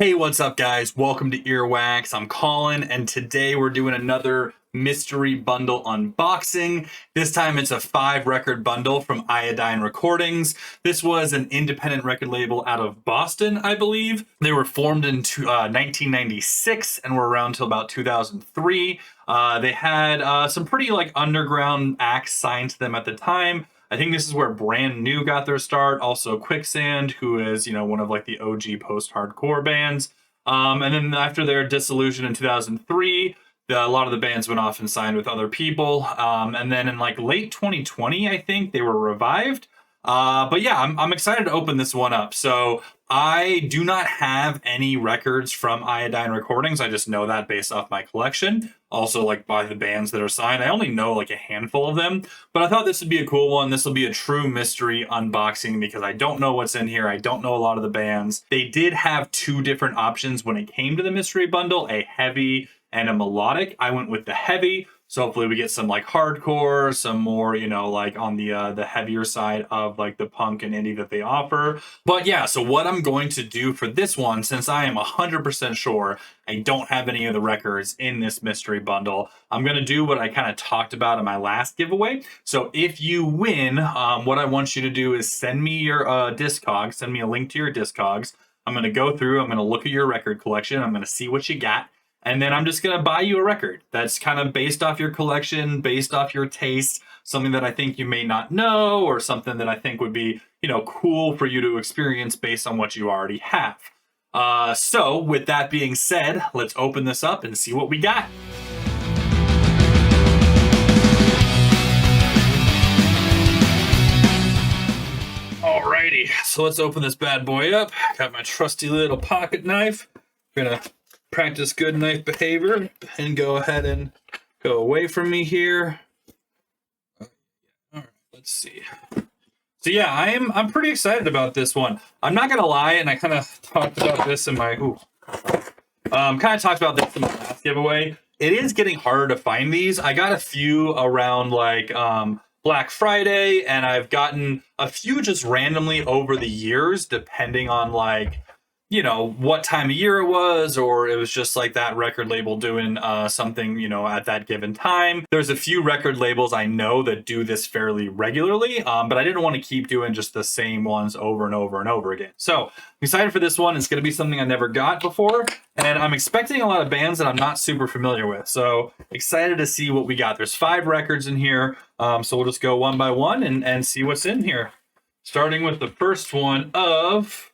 Hey, what's up, guys? Welcome to Earwax. I'm Colin, and today we're doing another mystery bundle unboxing. This time it's a 5-record bundle from Iodine Recordings. This was an independent record label out of Boston, I believe. They were formed in 1996 and were around till about 2003. They had some pretty underground acts signed to them at the time. I think this is where Brand New got their start. Also Quicksand, who is, one of the OG post-hardcore bands. And then after their dissolution in 2003, a lot of the bands went off and signed with other people. And then in late 2020, I think they were revived. But yeah, I'm excited to open this one up. So I do not have any records from Iodine Recordings. I just know that based off my collection. Also, by the bands that are signed. I only know a handful of them. But I thought this would be a cool one. This will be a true mystery unboxing because I don't know what's in here. I don't know a lot of the bands. They did have 2 different options when it came to the mystery bundle, a heavy and a melodic. I went with the heavy. So hopefully we get some hardcore, some more, on the heavier side of the punk and indie that they offer. But yeah, so what I'm going to do for this one, since I am 100% sure I don't have any of the records in this mystery bundle, I'm going to do what I kind of talked about in my last giveaway. So if you win, what I want you to do is send me your Discogs, send me a link to your Discogs. I'm going to go through, I'm going to look at your record collection, I'm going to see what you got. And then I'm just going to buy you a record that's kind of based off your collection, based off your taste, something that I think you may not know, or something that I think would be, cool for you to experience based on what you already have. So with that being said, let's open this up and see what we got. Alrighty, so let's open this bad boy up. Got my trusty little pocket knife. I'm gonna practice good knife behavior and go ahead and go away from me here. All right, let's see. So yeah, I'm pretty excited about this one. I'm not gonna lie, and I kind of talked about this in my last giveaway. It is getting harder to find these. I got a few around Black Friday, and I've gotten a few just randomly over the years, depending on what time of year it was, or it was just that record label doing something, at that given time. There's a few record labels I know that do this fairly regularly, but I didn't want to keep doing just the same ones over and over and over again. So I'm excited for this one. It's going to be something I never got before, and I'm expecting a lot of bands that I'm not super familiar with. So excited to see what we got. There's 5 records in here, so we'll just go one by one and see what's in here. Starting with the first one of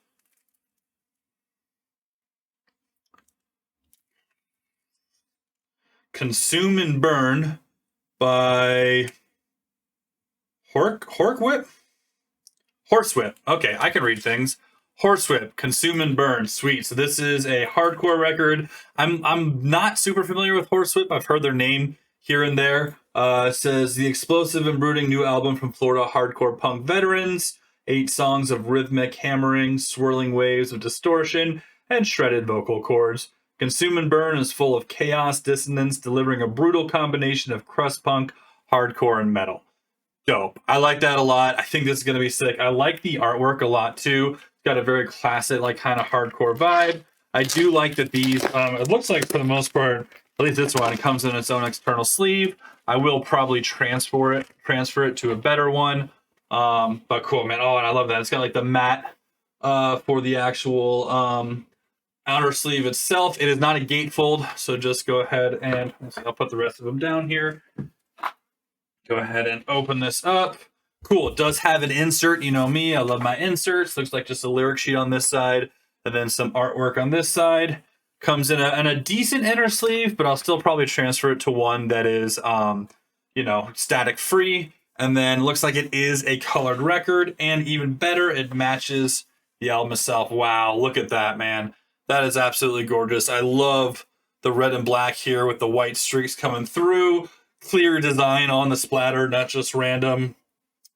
Consume and Burn by Horsewhip. Okay, I can read things. Horsewhip, Consume and Burn. Sweet. So this is a hardcore record. I'm not super familiar with Horsewhip. I've heard their name here and there. It says the explosive and brooding new album from Florida hardcore punk veterans. 8 songs of rhythmic hammering, swirling waves of distortion, and shredded vocal cords. Consume and Burn is full of chaos, dissonance, delivering a brutal combination of crust punk, hardcore, and metal. Dope. I like that a lot. I think this is going to be sick. I like the artwork a lot, too. It's got a very classic, kind of hardcore vibe. I do like that these, it looks like for the most part, at least this one, it comes in its own external sleeve. I will probably transfer it to a better one. But cool, man. Oh, and I love that. It's got the matte for the actual outer sleeve itself. It is not a gatefold, so just go ahead and I'll put the rest of them down here. Go ahead and open this up. Cool. It does have an insert. You know me, I love my inserts. Looks like just a lyric sheet on this side, and then some artwork on this side. Comes in a decent inner sleeve, but I'll still probably transfer it to one that is, static free. And then looks like it is a colored record, and even better, it matches the album itself. Wow, look at that, man. That is absolutely gorgeous. I love the red and black here with the white streaks coming through. Clear design on the splatter, not just random.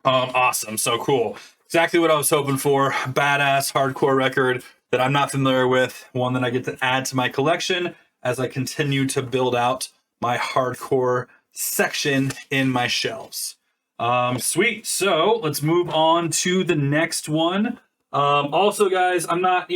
Awesome, so cool. Exactly what I was hoping for. Badass hardcore record that I'm not familiar with. One that I get to add to my collection as I continue to build out my hardcore section in my shelves. Sweet. So let's move on to the next one. Also, guys, I'm not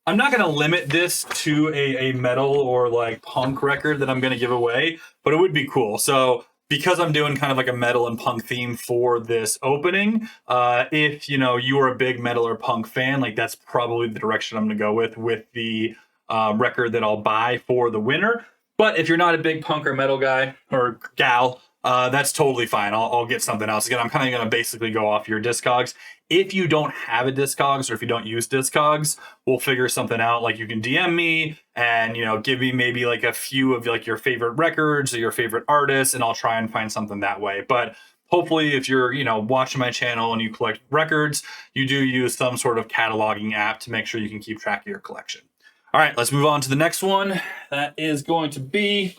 I'm not going to limit this to a metal or like punk record that I'm going to give away, but it would be cool. So because I'm doing kind of like a metal and punk theme for this opening, if you are a big metal or punk fan, like that's probably the direction I'm going to go with the record that I'll buy for the winner. But if you're not a big punk or metal guy or gal, that's totally fine. I'll get something else. Again, I'm kind of going to basically go off your Discogs. If you don't have a Discogs or if you don't use Discogs, we'll figure something out. Like you can DM me and, give me maybe like a few of like your favorite records or your favorite artists, and I'll try and find something that way. But hopefully if you're, watching my channel and you collect records, you do use some sort of cataloging app to make sure you can keep track of your collection. All right, let's move on to the next one. That is going to be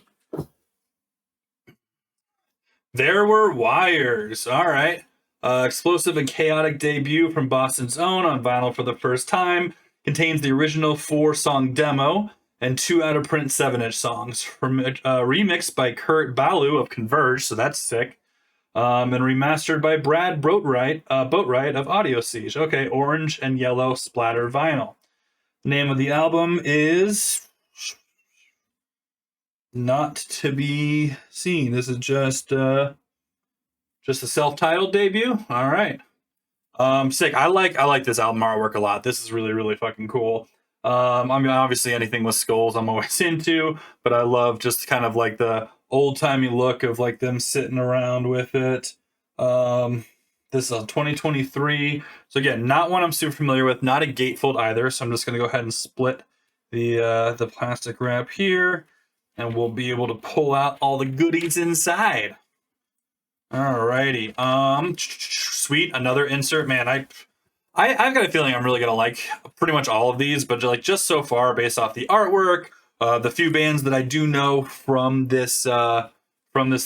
There Were Wires. All right. Explosive and chaotic debut from Boston's Own on vinyl for the first time. Contains the original 4-song demo and 2 out-of-print 7-inch songs. Remixed by Kurt Ballou of Converge, so that's sick. And remastered by Brad Boatwright of Audio Siege. Okay, orange and yellow splatter vinyl. Name of the album is Not to Be Seen. This is just a self-titled debut. All right. Sick. I like this album artwork a lot. This is really, really fucking cool. I mean, obviously anything with skulls I'm always into, but I love just kind of like the old-timey look of like them sitting around with it. This is a 2023. So again, not one I'm super familiar with, not a gatefold either. So I'm just going to go ahead and split the plastic wrap here, and we'll be able to pull out all the goodies inside. Alrighty. Sweet. Another insert. Man, I've got a feeling I'm really gonna like pretty much all of these, but like just so far, based off the artwork, the few bands that I do know from this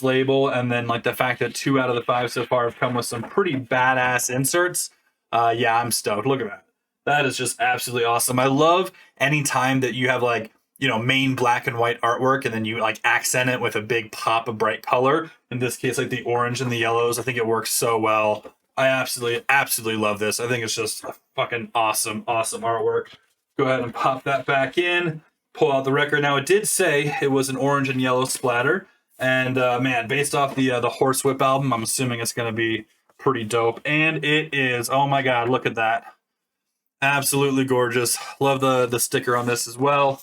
label, and then like the fact that 2 out of the 5 so far have come with some pretty badass inserts. Yeah, I'm stoked. Look at that. That is just absolutely awesome. I love any time that you have like, main black and white artwork, and then you like accent it with a big pop of bright color. In this case, like the orange and the yellows. I think it works so well. I absolutely love this. I think it's just a fucking awesome artwork. Go ahead and pop that back in. Pull out the record. Now, it did say it was an orange and yellow splatter. And man, based off the Horsewhip album, I'm assuming it's going to be pretty dope. And it is. Oh my God, look at that. Absolutely gorgeous. Love the sticker on this as well.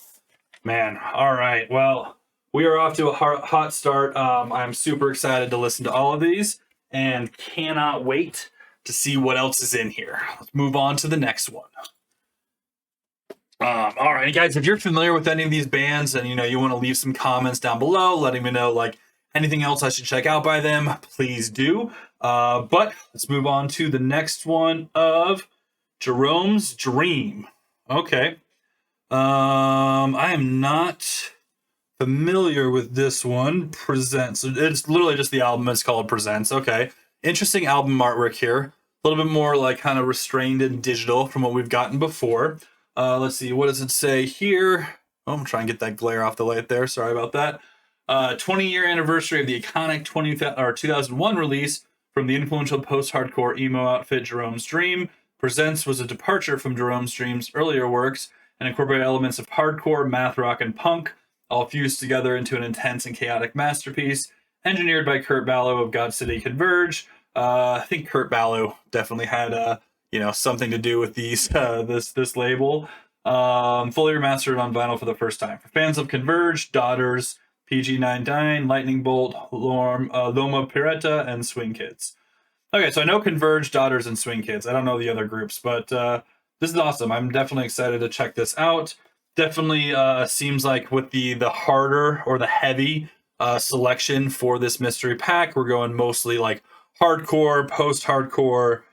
Man, all right. Well, we are off to a hot start. I'm super excited to listen to all of these and cannot wait to see what else is in here. Let's move on to the next one. All right, guys, if you're familiar with any of these bands and you want to leave some comments down below, letting me know like anything else I should check out by them, please do. But let's move on to the next one of Jerome's Dream. Okay. I am not familiar with this one. Presents. It's literally just the album. It's called Presents. Okay. Interesting album artwork here. A little bit more like kind of restrained and digital from what we've gotten before. Let's see. What does it say here? Oh, I'm trying to get that glare off the light there. Sorry about that. 20-year anniversary of the iconic 2001 release from the influential post-hardcore emo outfit Jerome's Dream. Presents was a departure from Jerome's Dream's earlier works and incorporated elements of hardcore, math rock, and punk, all fused together into an intense and chaotic masterpiece, engineered by Kurt Ballou of God City Converge. I think Kurt Ballou definitely had something to do with these this label. Fully remastered on vinyl for the first time. For fans of Converge, Daughters, PG-99, Lightning Bolt, Loma Pirata, and Swing Kids. Okay, so I know Converge, Daughters, and Swing Kids. I don't know the other groups, but this is awesome. I'm definitely excited to check this out. Definitely seems like with the harder or the heavy selection for this mystery pack, we're going mostly like hardcore, post-hardcore,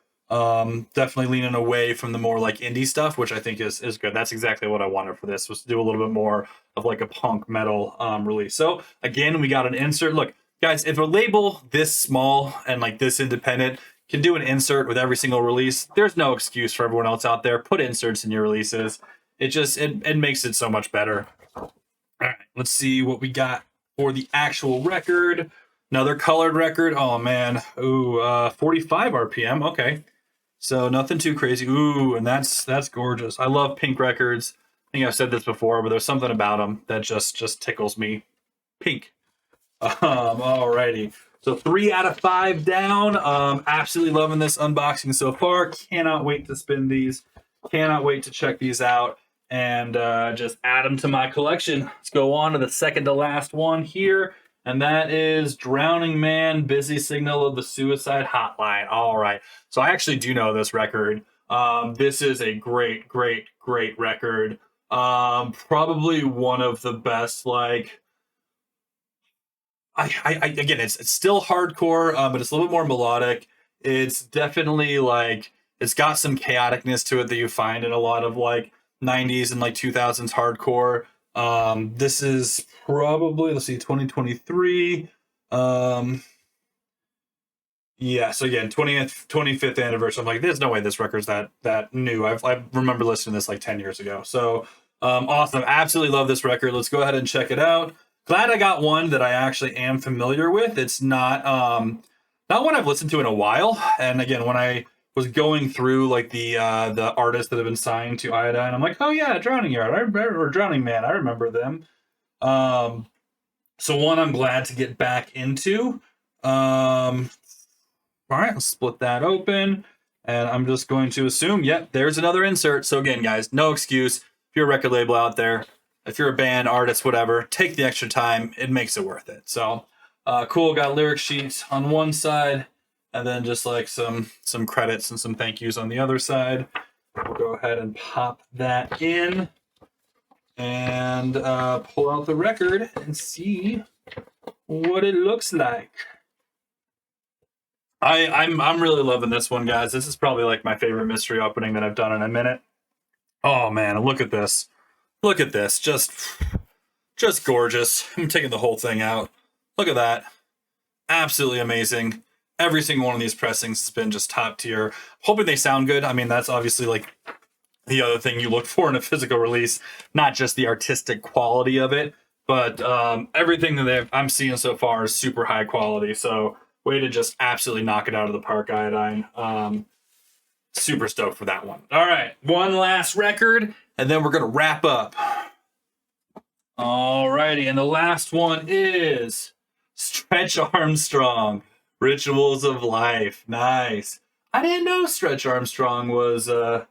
definitely leaning away from the more like indie stuff, which I think is good. That's exactly what I wanted for this, was to do a little bit more of like a punk metal release. So again, we got an insert. Look, guys, if a label this small and like this independent can do an insert with every single release, there's no excuse for everyone else out there. Put inserts in your releases. It makes it so much better. All right, let's see what we got for the actual record. Another colored record. Oh man. Ooh, 45 RPM. Okay. So nothing too crazy. Ooh, and that's gorgeous. I love pink records. think I've said this before, but there's something about them that just tickles me pink. Alrighty. So 3 out of 5 down. Absolutely loving this unboxing so far. Cannot wait to spin these. Cannot wait to check these out and just add them to my collection. Let's go on to the second to last one here. And that is Drowning Man, Busy Signal of the Suicide Hotline. All right. So I actually do know this record. This is a great record. Probably one of the best, like, again, it's still hardcore, but it's a little bit more melodic. It's definitely like it's got some chaoticness to it that you find in a lot of like 90s and like 2000s hardcore. This is probably, let's see, 2023. Yeah, so again, 25th anniversary. I'm like, there's no way this record's that new. I remember listening to this like 10 years ago. So awesome. Absolutely love this record. Let's go ahead and check it out. Glad I got one that I actually am familiar with. It's not one I've listened to in a while. And again, when I was going through like the artists that have been signed to Iodine, I'm like, oh yeah, Drowning Yard, or Drowning Man, I remember them. So one I'm glad to get back into. All right, let's split that open. And I'm just going to assume, yep, there's another insert. So again, guys, no excuse. If you're a record label out there, if you're a band, artist, whatever, take the extra time. It makes it worth it. So cool, got lyric sheets on one side, and then just like some credits and some thank yous on the other side. We'll go ahead and pop that in and pull out the record and see what it looks like. I'm really loving this one, guys. This is probably like my favorite mystery opening that I've done in a minute. Oh man, look at this. Look at this. Just gorgeous. I'm taking the whole thing out. Look at that. Absolutely amazing. Every single one of these pressings has been just top tier. Hoping they sound good. I mean, that's obviously like the other thing you look for in a physical release, not just the artistic quality of it, but everything that I'm seeing so far is super high quality. So way to just absolutely knock it out of the park, Iodine. Super stoked for that one. All right, one last record, and then we're going to wrap up. All righty, and the last one is Stretch Armstrong, Rituals of Life. Nice. I didn't know Stretch Armstrong was on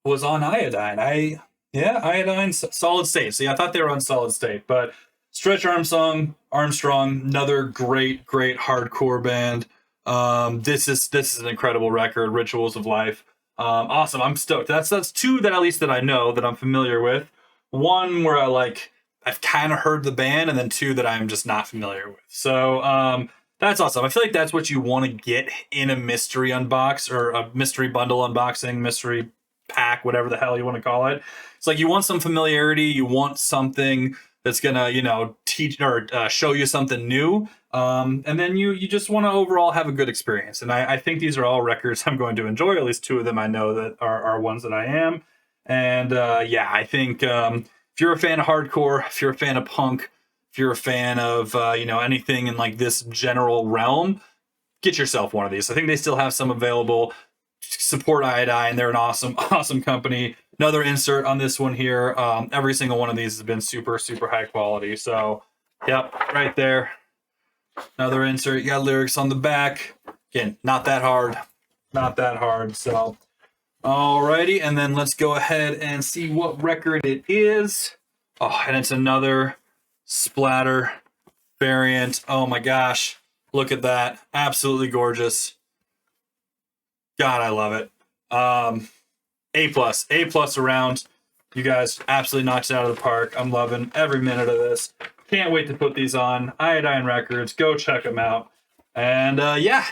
Iodine. Iodine, Solid State. See, I thought they were on Solid State, but Stretch Armstrong, another great hardcore band. This is an incredible record, Rituals of Life. Awesome, I'm stoked. That's two that at least that I know that I'm familiar with. One where I've kind of heard the band, and then two that I'm just not familiar with. So that's awesome. I feel like that's what you want to get in a mystery unbox or a mystery bundle unboxing, mystery pack, whatever the hell you want to call it. It's like you want some familiarity, you want something that's gonna, teach or show you something new, and then you just want to overall have a good experience. And I think these are all records I'm going to enjoy. At least two of them I know that are ones that I am. And I think if you're a fan of hardcore, if you're a fan of punk, if you're a fan of anything in like this general realm, get yourself one of these. I think they still have some available. Support Iodine. They're an awesome company. Another insert on this one here. Every single one of these has been super high quality. So, yep, right there. Another insert. You got lyrics on the back. Again, not that hard. So, alrighty, and then let's go ahead and see what record it is. Oh, and it's another splatter variant. Oh my gosh, look at that! Absolutely gorgeous. God, I love it. A plus around. You guys absolutely knocked it out of the park. I'm loving every minute of this. Can't wait to put these on Iodine Records. Go check them out. And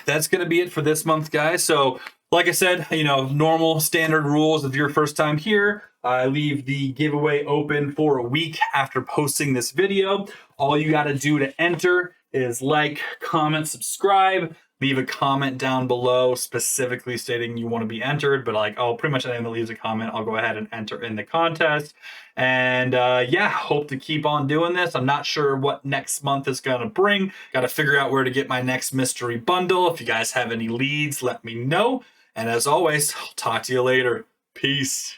that's going to be it for this month, guys. So like I said, normal standard rules. If you're first time here, I leave the giveaway open for a week after posting this video. All you got to do to enter is like, comment, subscribe. Leave a comment down below specifically stating you want to be entered, but pretty much anyone that leaves a comment, I'll go ahead and enter in the contest. And hope to keep on doing this. I'm not sure what next month is going to bring. Got to figure out where to get my next mystery bundle. If you guys have any leads, let me know. And as always, I'll talk to you later. Peace.